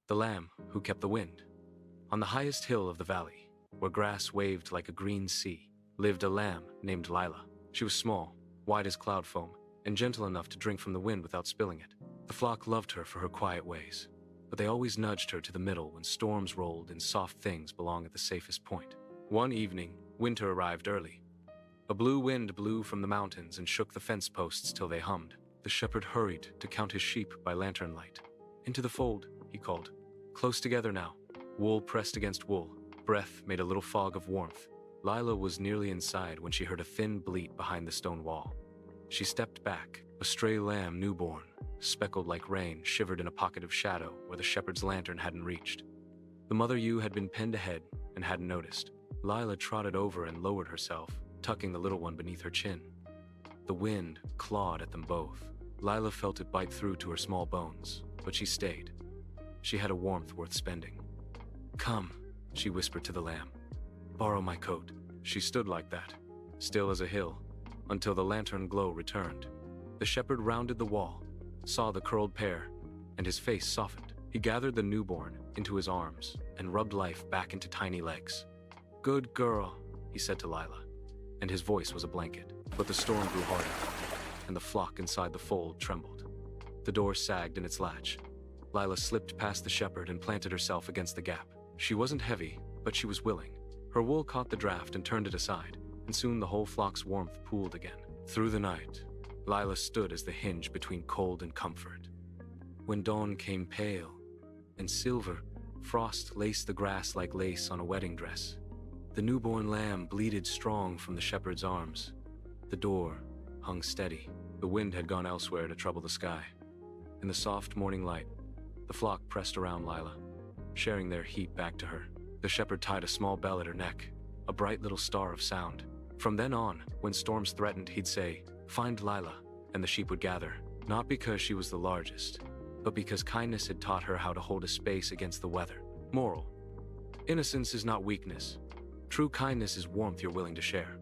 The lamb who kept the wind. On the highest hill of the valley, where grass waved like a green sea, lived a lamb named Lila. She was small, white as cloud foam, and gentle enough to drink from the wind without spilling it. The flock loved her for her quiet ways, but they always nudged her to the middle when storms rolled and soft things belong at the safest point. One evening, winter arrived early. A blue wind blew from the mountains and shook the fence posts till they hummed. The shepherd hurried to count his sheep by lantern light. "Into the fold," he called. "Close together now." Wool pressed against wool. Breath made a little fog of warmth. Lila was nearly inside when she heard a thin bleat behind the stone wall. She stepped back. A stray lamb newborn, speckled like rain, shivered in a pocket of shadow where the shepherd's lantern hadn't reached. The mother ewe had been pinned ahead and hadn't noticed. Lila trotted over and lowered herself, tucking the little one beneath her chin. The wind clawed at them both. Lila felt it bite through to her small bones, but she stayed. She had a warmth worth spending. "Come," she whispered to the lamb. "Borrow my coat." She stood like that, still as a hill, until the lantern glow returned. The shepherd rounded the wall, saw the curled pair, and his face softened. He gathered the newborn into his arms and rubbed life back into tiny legs. "Good girl," he said to Lila, and his voice was a blanket. But the storm grew harder, and the flock inside the fold trembled. The door sagged in its latch. Lila slipped past the shepherd and planted herself against the gap. She wasn't heavy, but she was willing. Her wool caught the draft and turned it aside, and soon the whole flock's warmth pooled again. Through the night, Lila stood as the hinge between cold and comfort. When dawn came pale and silver, frost laced the grass like lace on a wedding dress. The newborn lamb bleated strong from the shepherd's arms. The door hung steady. The wind had gone elsewhere to trouble the sky. In the soft morning light, the flock pressed around Lila, sharing their heat back to her. The shepherd tied a small bell at her neck, a bright little star of sound. From then on, when storms threatened, he'd say, "Find Lila," and the sheep would gather, not because she was the largest, but because kindness had taught her how to hold a space against the weather. Moral: innocence is not weakness. True kindness is warmth you're willing to share.